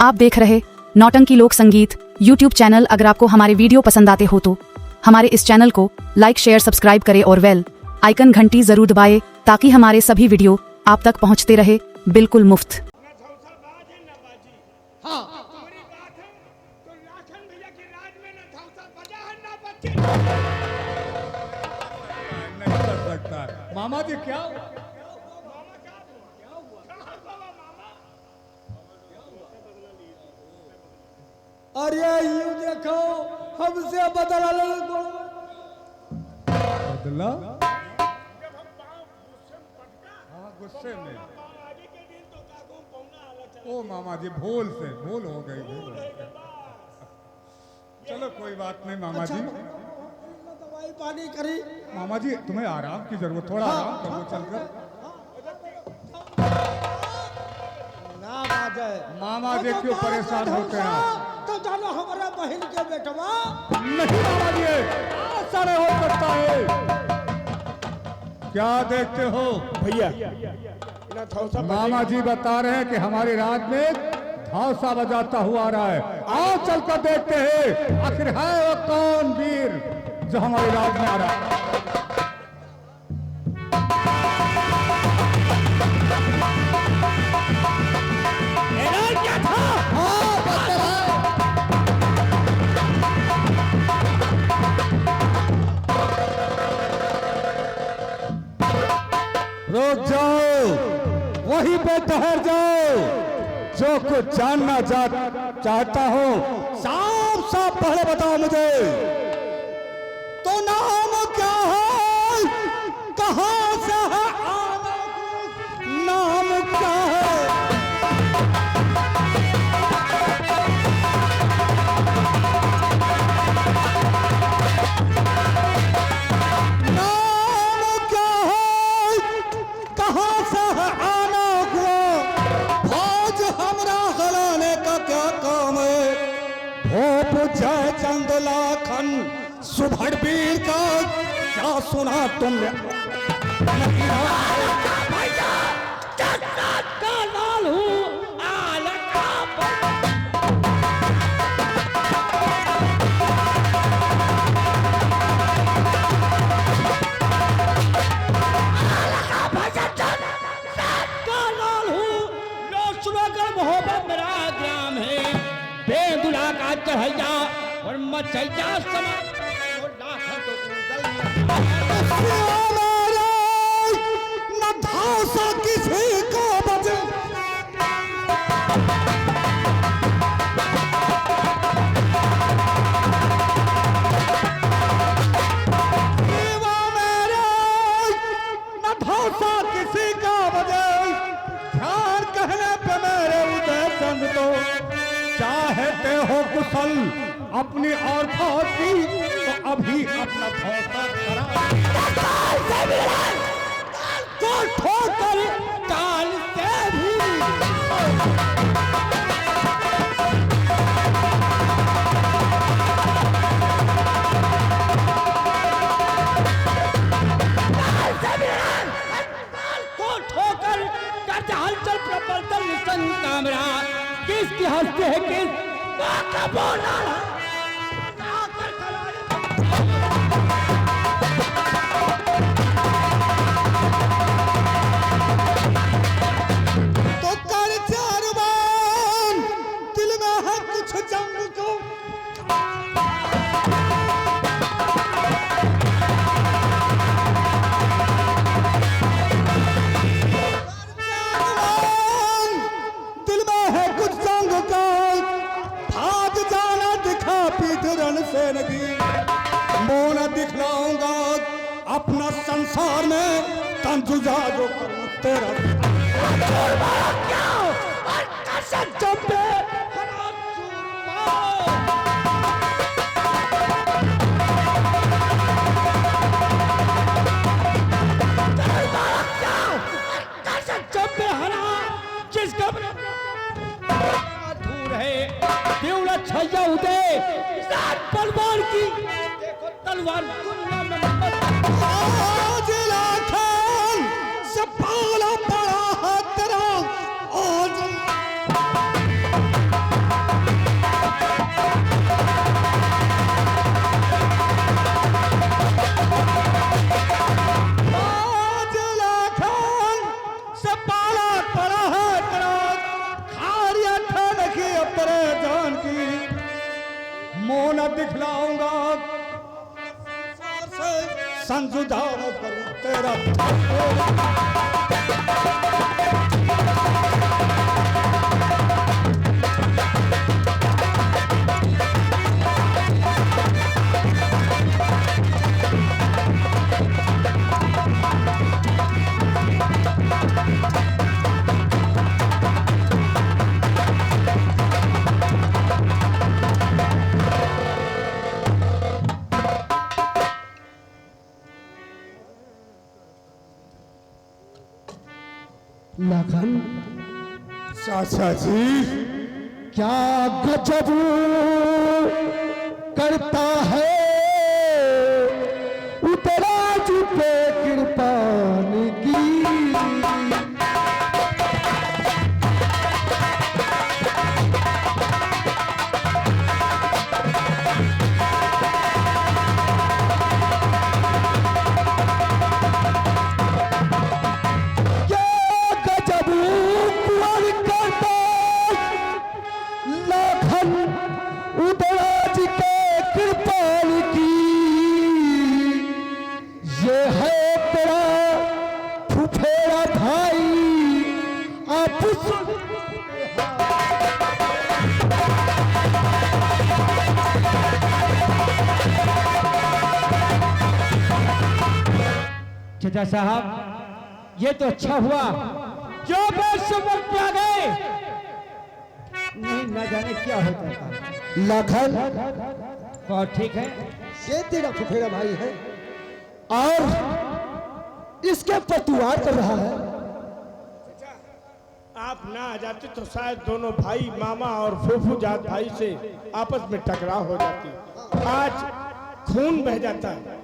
आप देख रहे नौटंकी लोक संगीत यूट्यूब चैनल। अगर आपको हमारे वीडियो पसंद आते हो तो हमारे इस चैनल को लाइक शेयर सब्सक्राइब करें और बेल आइकन घंटी जरूर दबाएं ताकि हमारे सभी वीडियो आप तक पहुंचते रहे बिल्कुल मुफ्त। नहीं कर सकता मामा जी। क्या अरे यूं देखो हमसे बदला बदला? हाँ गुस्से में। ओ मामा जी भूल हो गई। चलो कोई बात नहीं मामा जी। दवाई पानी करी। मामा जी तुम्हें आराम की जरूरत, थोड़ा आराम करो चलकर। ना बाजे मामा जी क्यों परेशान होते हैं आप? तो जानो हमारा बहन के बेटवा नहीं मामा जी ऐसा नहीं हो सकता है। क्या देखते हो भैया? मामा जी बता रहे हैं कि हमारे राज में धौसा बजाता हुआ आ रहा है। आओ चलकर देखते हैं आखिर है वो कौन वीर जो हमारे राज में आ रहा है। क्या था? रुक जाओ, वहीं पे ठहर जाओ। जो कुछ जानना चाहता हो साफ साफ पहले बताओ मुझे। तो नाम क्या है? कहाँ से है? नाम क्या है? नाम क्या है? कहाँ से है आना हुआ? फौज हमरा खिलाने का क्या काम है? भोप जय चंद लाखन सुभड़ वीर का क्या सुना तुमने? चढ़ैया और मचैया समा न धौसा किसी को बचे। न धौसा किसी का बजे। ध्यान कहने पे मेरे उदय चंद तो चाहते हो कुशल अपनी और फौज की तो अभी अपना धौसा तो ठोकर काल से भी। ठोकर करते हलचल प्रबल निशन कामरा किसकी हंसते है किस का बोला तो कर चारवान दिल में है कुछ जंग को। दिल में है कुछ जंग का। भाग जाना दिखा पीठ रण से नगी। मुंह न दिखलाऊंगा अपना संसार में तंजुजा जो करूं तेरा। दूर है देवड़ा छैया उदय तलवार की देखो तलवार दुनिया में आज लाखन से पाला पड़ा है तेरा। आज दिखलाऊंगा। संजुदार करूं तेरा लखन। चाचा जी क्या गजब करता है उतराज पे कृपान की। उदराज के कृपाल की ये है तेरा फुफेरा भाई आप चाचा साहब ये तो अच्छा हुआ जो बस वक्त आ गए, नहीं न जाने क्या होता था। लखन और ठीक है, ये तेरा फुफेरा भाई है और इसके पर तू वार कर रहा है। आप ना आ जाते तो शायद दोनों भाई मामा और फूफू जात भाई से आपस में टकराव हो जाती। आज खून बह जाता है।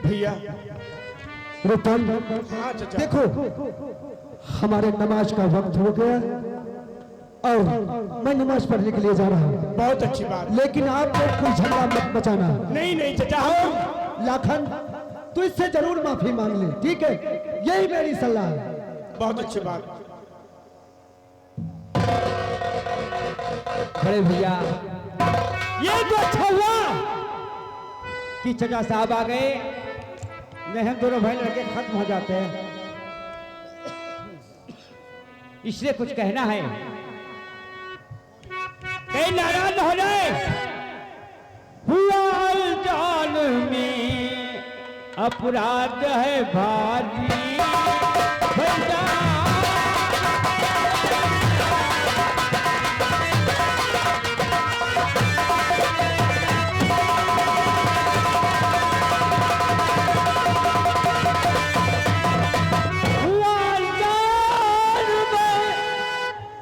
भैया रूपन हाँ चाचा। देखो हमारे नमाज का वक्त हो गया और मैं नमाज पढ़ने के लिए जा रहा हूँ। बहुत अच्छी बात। लेकिन आप लोग कोई झगड़ा मत मचाना। नहीं नहीं चाचा, हम लाखन तू इससे जरूर माफी मांग ले, ठीक है? यही मेरी सलाह है। बहुत अच्छी बात। बड़े भैया ये तो अच्छा हुआ कि चाचा साहब आ गए, नहीं हम दोनों भाई लड़के खत्म हो जाते हैं। इसलिए कुछ कहना है, कहीं नाराज हो जाए। हुआ जान में अपराध है भारी भैया,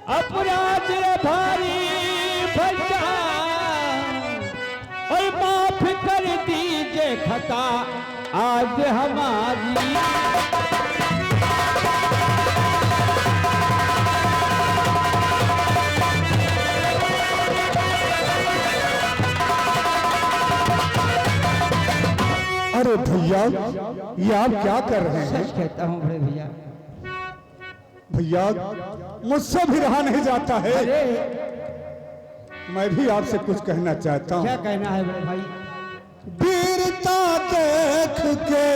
अपराध भारी भैया और माफ कर दीजिए खता आज हमारी। अरे भैया ये आप क्या कर रहे हैं? सच कहता हूँ बड़े भैया, भैया मुझसे भी रहा नहीं जाता है। अरे मैं भी आपसे कुछ कहना चाहता हूँ। क्या कहना है बड़े भाई? वीरता देख के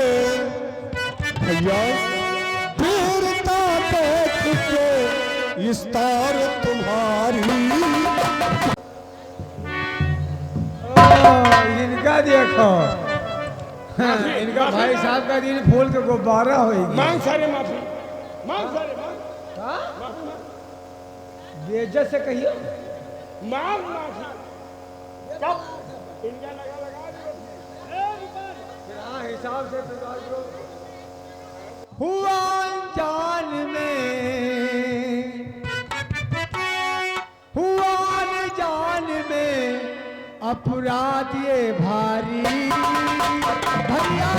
भैया वीरता देख के इस तार तुम्हारी। इनका देखो, हाँ, इनका भाई साहब का दिल फूल के गुब्बारा होगी। मांग सारे माफी, मांग सारे मांग बेइज्जत से कहियो। मांग माफी। कब इनका लगा हाँ, हिसाब से हुआ जान में, हुआ जान में अपराध ये भारी भैया।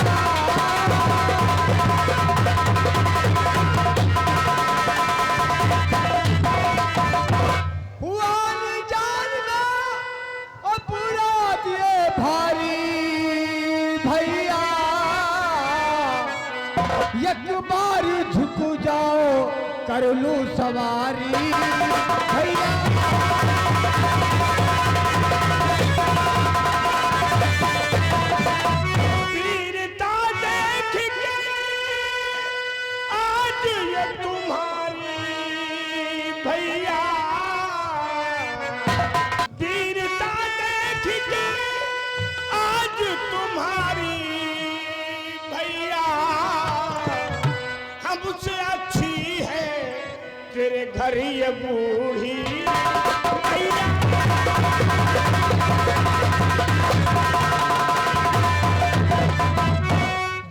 हुआ जान में अपराध ये भारी भैया, एक बार झुक जाओ कर लूं सवारी भैया। वीरता देख के आज ये तुम्हारी भैया, वीरता देख के आज तुम्हारी भैया, हमसे अच्छी है तेरे घर ये बूढ़ी भैया।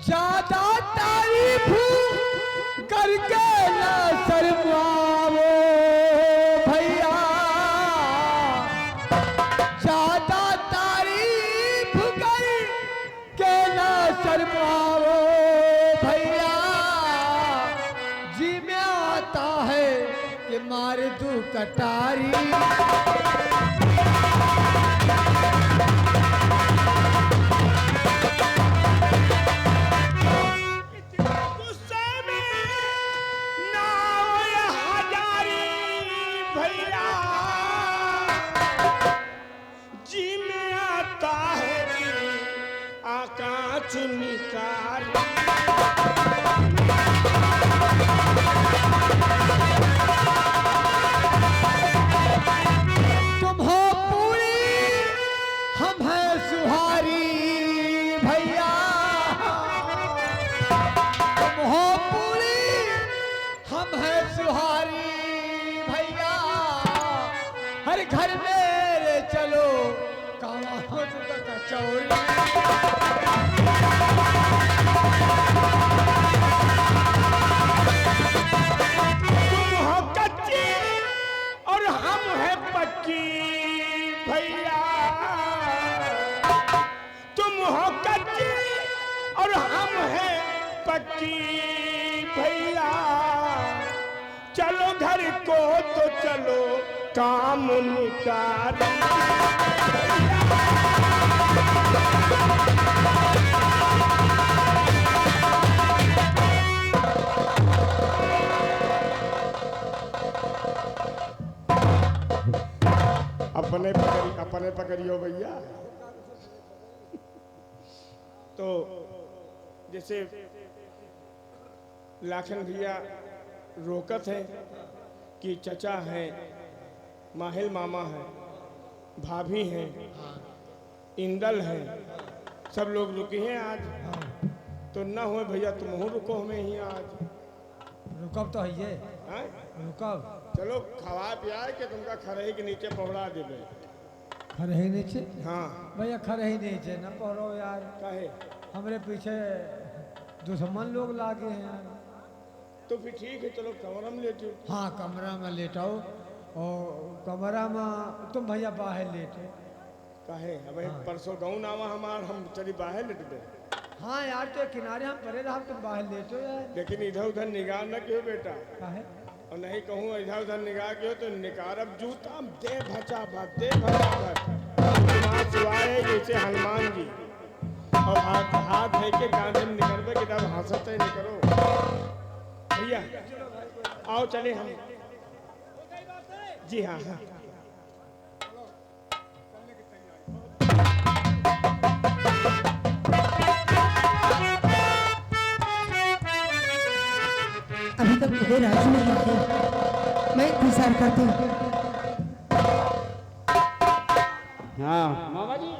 ज्यादा तारीफ करके ना शर्माओ भैया, ज्यादा तारीफ करके ना शर्माओ भैया। जी में आता है कि मार दूं कटारी। गुस्से में नाव ये हजारी भैया, जी में आता है कि आकाश निकाली। तुम हो पूरी हम हैं सुहारी भैया, तुम हो पूरी हम हैं सुहारी भैया। हर घर मेरे चलो कावा हो तो कचौरी। तुम हो कच्ची और हम हैं पक्की भैया, तुम हो कच्ची और हम हैं पक्की भैया। चलो घर को तो चलो काम निकाल। अपने पकड़ियो भैया। तो जैसे लाखन भैया रोकत है कि चचा हैं, माहिल मामा हैं, भाभी हैं, इंदल हैं, सब लोग रुके हैं आज। तो ना हुए भैया तुम हो रुको हमें ही आज। रुकब तो है ये हैं? रुकब चलो खवा पिया के तुमका खरही के नीचे पहुड़ा देवे। खड़े ही नीचे। हाँ भैया खड़े ही नीचे न पढ़ो यार, काहे? हमरे पीछे दुश्मन लोग लागे हैं यार। तो फिर ठीक है चलो कमरा में लेटे। हाँ कमरा में लेटाओ, और कमरा में तुम भैया बाहर लेटे। काहे? अब परसों गाँव नावा हमार हम चली बाहर लेट दे। हाँ यार तो किनारे हम परे रहा, तुम बाहर लेटो यार। लेकिन इधर उधर निगाह न क्यों बेटा, काहे? और नहीं कहूँ इधर उधर निगाह क्यों तो निकारब जूता दे भचा भच दे भचा भच सिवाय जैसे हनुमान जी और हाथ हाथ है के कांधे में निकलवे कि तब हंसते नहीं करो भैया। आओ चले हम। जी हाँ हाँ अभी तक मेरे राजी नहीं है, मैं इंतजार करती हूँ। हाँ मामा जी।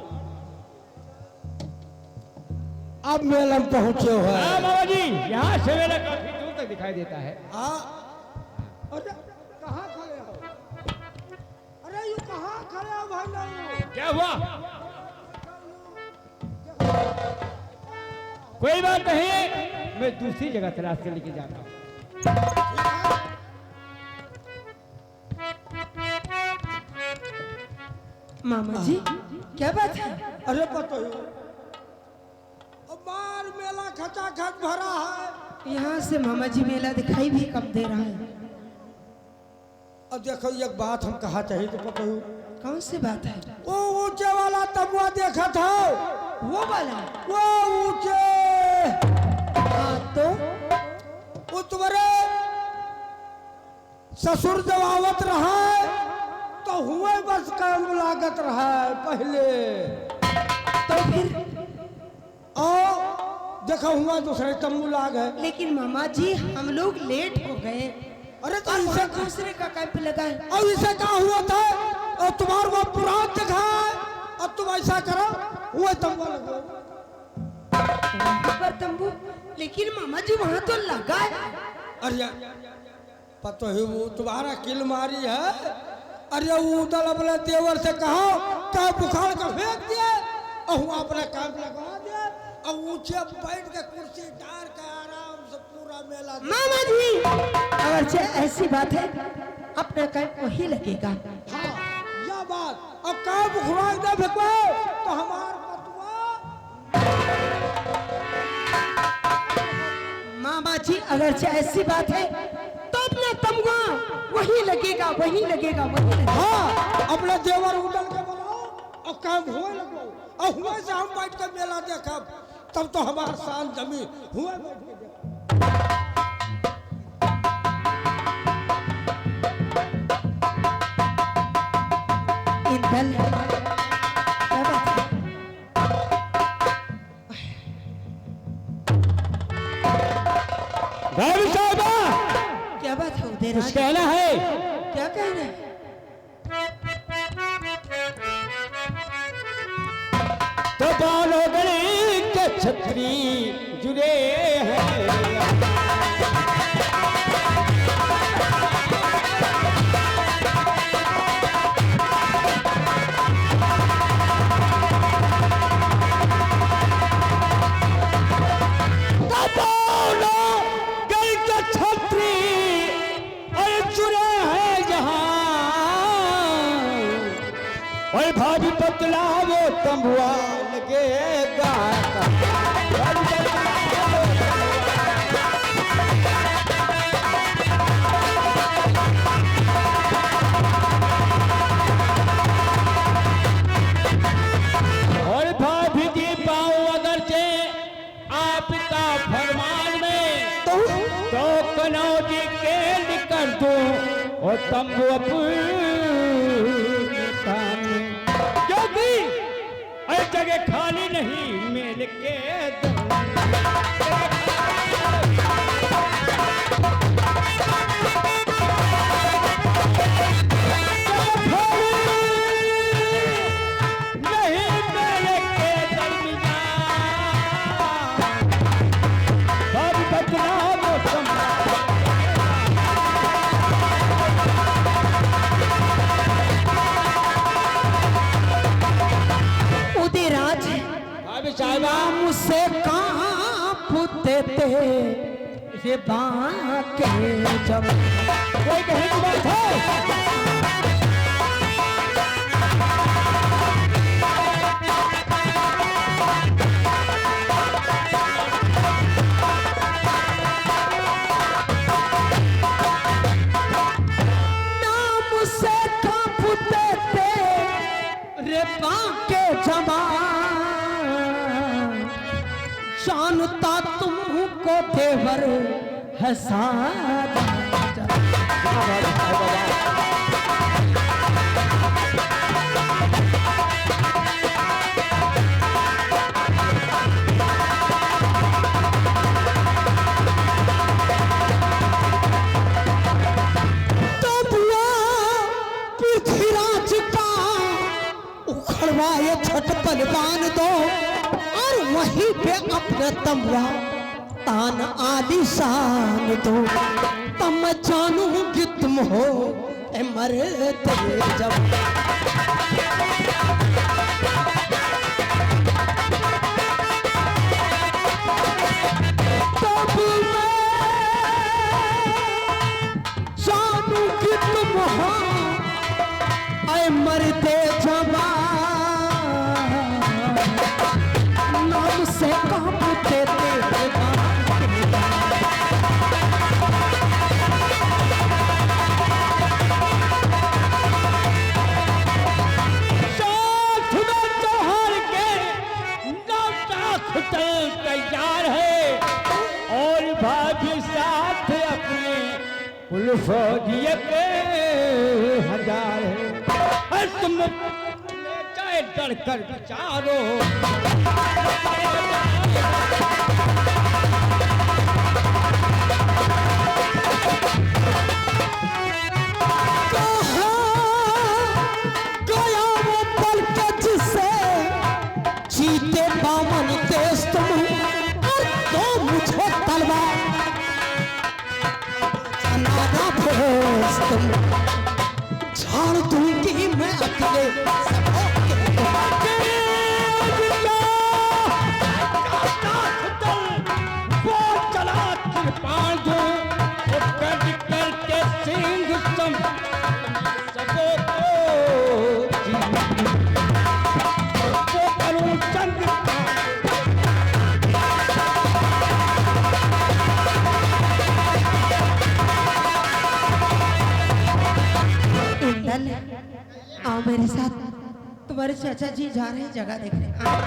अब मेला में पहुंचे हो है। हाँ बाबा जी, यहाँ से मेरा काफी दूर तक दिखाई देता है। अरे कहाँ खड़े हो? अरे यू कहाँ खड़े हो भाई लोग? क्या हुआ? कोई बात नहीं, मैं दूसरी जगह तलाश कर लेके जाता हूँ। मामा जी क्या बात है? अरे बताइए, अब बार मेला खचाखच भरा है। यहाँ से मामा जी मेला दिखाई भी कम दे रहा है। अब देखो एक बात हम कहा चाहिए तो बताइए। कौन सी बात है? वो ऊंचे वाला तबुआ देखा था, वो वाला? वो ऊंचे। हाँ तो वो तुम्हारे ससुर जब आवत रहा तो हुए बस काम लागत रहा पहले तो फिर देखा हुआ दूसरे तंबू लाग है। लेकिन मामा जी हम लोग लेट हो गए। अरे तो और इसे वहाँ दूसरे का कैंप लगा है। और इसे क्या हुआ था और तुम्हारा वो पुराण दिखा है और तुम ऐसा करो हुए तंबू लगा पर तंबू, लेकिन मामा जी वहाँ तो लगा है। अरे पता है वो तुम्हारा किल मारी है। अरे वो उधर अपने देवर से कहो क्या बुखार का फेंक दिया और वो अपना काम लगा दिया और ऊंचे बैठ के कुर्सी डाल के आराम से पूरा मेला मामा जी अगर से ऐसी बात है अपना कैंप वही लगेगा। हाँ यह बात अब क्या बुखार न फेंको तो हमारा मामा जी अगर से ऐसी बात है तो अपना तमगा वही लगेगा वही लगेगा वही लगेगा। हाँ अपने देवर उड़ल के बनाओ और काम हुए लगो और हुए से हम बैठ के मेला देखा तब तो हमारा शान जमी हुए बैठ के इंदल क्या बात है? भाभी साहबा क्या बात है उदय कुछ राज? कहना है? क्या कह रहे हैं? तो बालों गली के छतरी जुड़े हैं। भाभी पतला वो तंबुआ लगेगा। और भाभी जी पाओ अगर से आपका फरमान में तो कनौजी के निकल दो और तंबू जगह खाली नहीं मिल के नहीं मिल के सब बदला मौसम मुझसे कहाँ पूछते थे ये बाके जब कोई कहे की बात है। जानता तुमको देवर है सारा। तो बुआ पृथ्वीराज का उखड़वाए छटपन बांध दो और वहीं पे अपना तमरा तान आलिशान दो तब मैं जानूंगी तुम हो मरते जब। तब मैं जानूंगी तुम हो मरते जवा से कांपते तेरे साथ में फौजिए के हजार है, तुम चाहे डर कर विचारो। गया वो पल के जिससे जीते बामन देश तुम, और तो मुझे तलवार चलाना भेज तुम, झाड़ दूंगी मैं अकेले सबों के। वो चला कृपाण दो, वो कर करके सिंह सम सबों को वो करूं चंद इंदल, आओ मेरे साथ, तुम्हारे चाचा जी जा रहे हैं जगह देखने। आओ।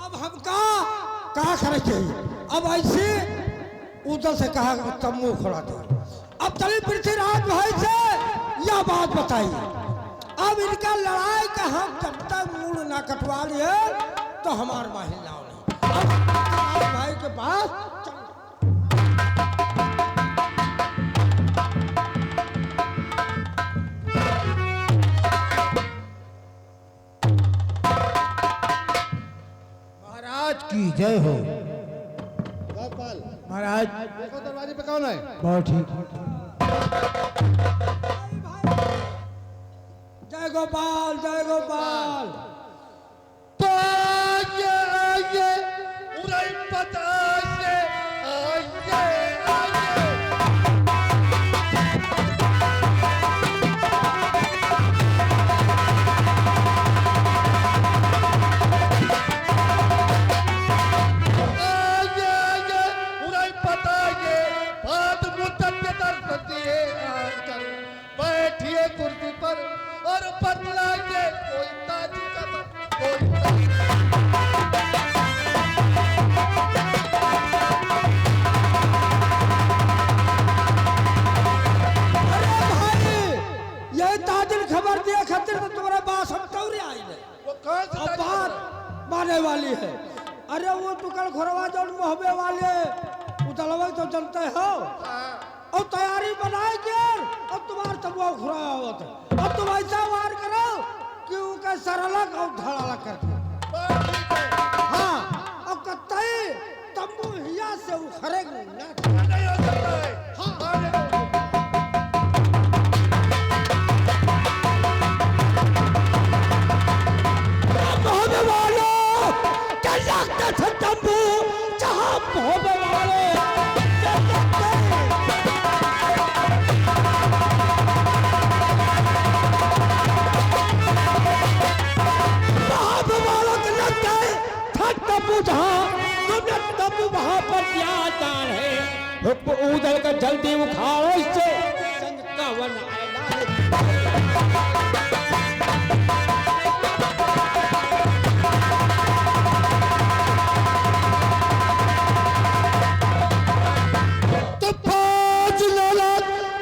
अब हम कहा करे चाहिए? अब ऐसे उधर से कहा तब मुंह खोला दे। अब चलिए पृथ्वीराज भाई से यह बात बताइए। अब इनका लड़ाई का हम जब तक मूड ना कटवा लिए तो हमार माहिल लाओ नहीं। अब पृथ्वीराज भाई के पास महाराज की जय हो। महाराज देखो दरवाजे पे कौन है? बहुत ठीक। जय गोपाल, जय गोपाल। बैठिए कुर्सी पर और बतलाइए कोई ताजी का कोई यही ताजिल खबर दिए खातिर तो तुम्हारे बास हम तौरे आई है। वो कौन सी अब ताजी बात खबर? माने वाली है। अरे वो टुकड़ घरवा जो मोहबे वाले उतलवा तो जनते हो। और तैयारी बनाए के और तुम्हारे तबुआ घुराया हुआ था। अब तुम ऐसा वार करो कि उनका सरलक और धड़ालक करके। हाँ, अब कतई तंबू हिया से उखड़ेगी ना। नहीं हो सकता है। हाँ, मोहबे वालों क्या लगता था तंबू जहाँ मोहबे वाले तब वहां पर क्या दान है, उधर का जल्दी उखाड़ो इससे संग का वन तो फौज लाला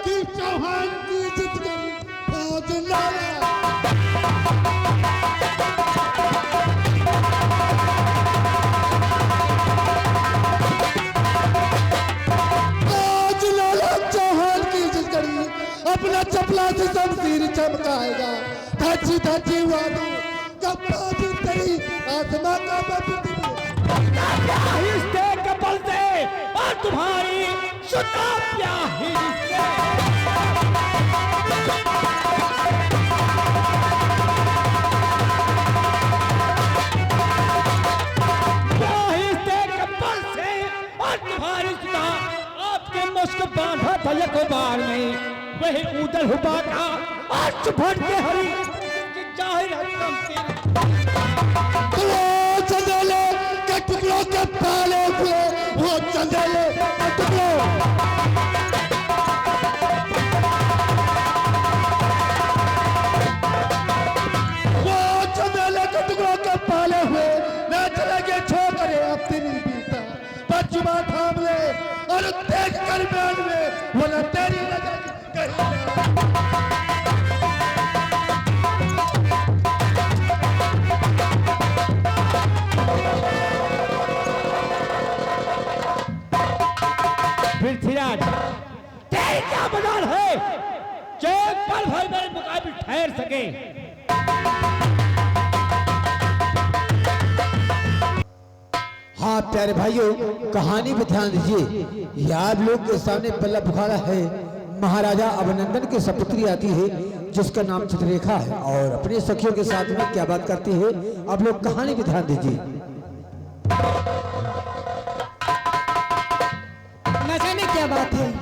की चौहान की जिद गई। फौज लाला अपना चपला से शमशीर चमकाएगा। धची धची वादू कपड़ा भी तेरी आत्मा का हिस्से के बल से और तुम्हारी सुना प्याही बांधा फलक बार में वही उदल हुआ था आज भर के हरी जाहिर हकम चंदेले के टुकड़ों के पाले हुए वो चंदेले के टुकड़ों वो चंदेले के टुकड़ों के पाले दरमियान में वरना तेरी नजर कहीं पृथ्वीराज, तेरी क्या मजाल है जो एक पल भर मेरे मुकाबले ठहर सके? हाँ प्यारे भाइयों, कहानी पे ध्यान दीजिए। ये आप लोग के सामने पल्ला बुखारा है। महाराजा अभिनंदन की सपुत्री आती है जिसका नाम चित्ररेखा है और अपने सखियों के साथ में क्या बात करती है, आप लोग कहानी पे ध्यान दीजिए। न जाने क्या बात है,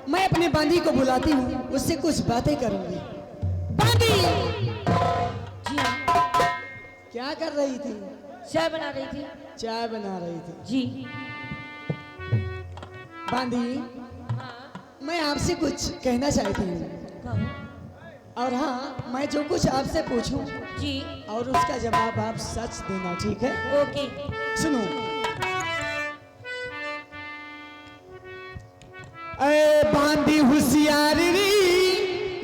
मैं अपने बांदी को बुलाती हूँ, उससे कुछ बातें करूंगी। बांदी! जी हाँ, क्या कर रही थी? चाय बना रही थी। चाय बना रही थी। जी बांदी, मैं आपसे कुछ कहना चाहती हूँ। कहो। और हाँ, मैं जो कुछ आपसे पूछूं जी और उसका जवाब आप सच देना, ठीक है? ओके। सुनो। अरे बांदी होशियारी,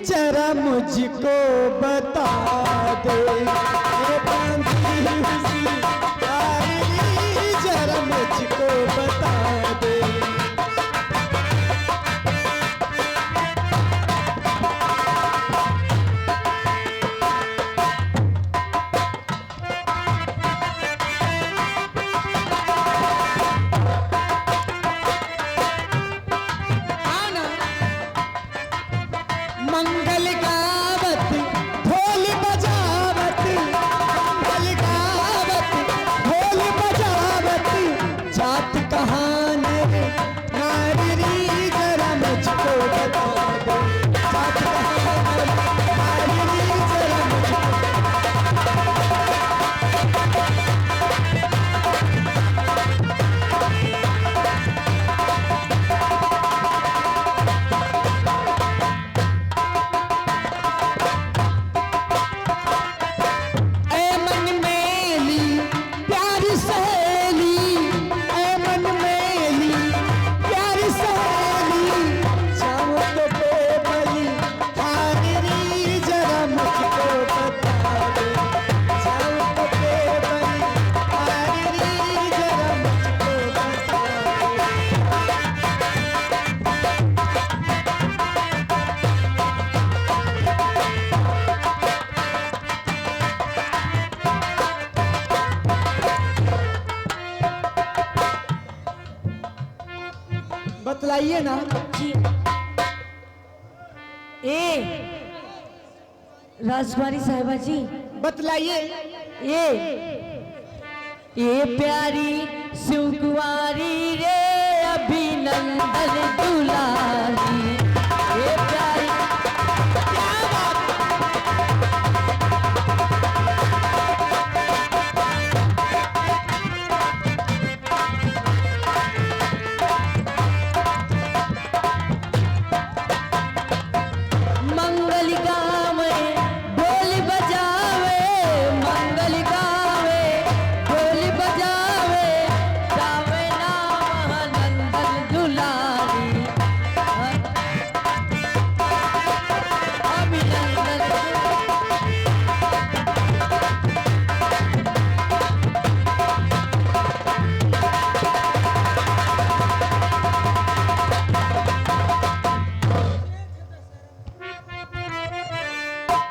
जरा मुझको बता दे। ए बांदी होशियारी, जरा मुझको बता दे। मंगल गावत ढोल बजावत, मंगल गावत ढोल बजावत, जात कहानी नारी जरा मुझको बता दो। जात कहानी नारी जरा मुझको। बतलाइए ना। जी ए राजकुमारी साहिबा जी, बतलाइए। ये प्यारी सुकुमारी रे अभिनंदन दुलारी, ये प्यारी। क्या बात! मंगल गावे ढोल बजावे, मंगल गावे ढोल बजावे, गावे नाम नंदन दुलारी, अभिनंदन।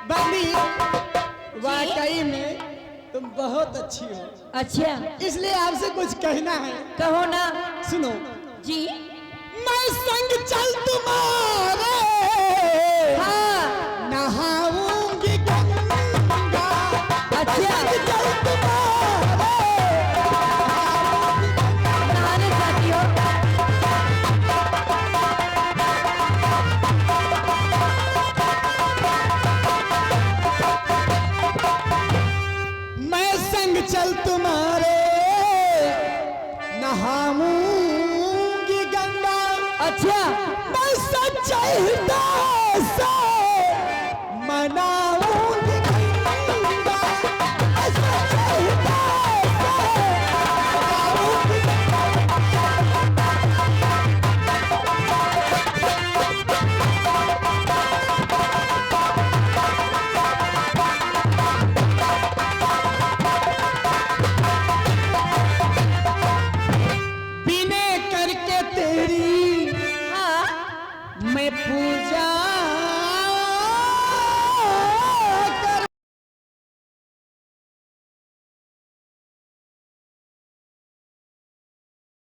बांदी, वाकई में तुम बहुत अच्छी हो, अच्छा इसलिए आपसे कुछ कहना है। कहो ना। सुनो। जी मैं संग चल तुम्हारे, हाँ नहाऊंगी गंगा। अच्छा। संग चल तुम्हारे, नहाने जाती हो। मैं संग चल तुम्हारे, नहाऊंगी गंगा। अच्छा मैं सच्चा हृदय से मनाऊंगी गंगा। मैं सच्चा हृदय से मनाऊंगी गंगा। पूरा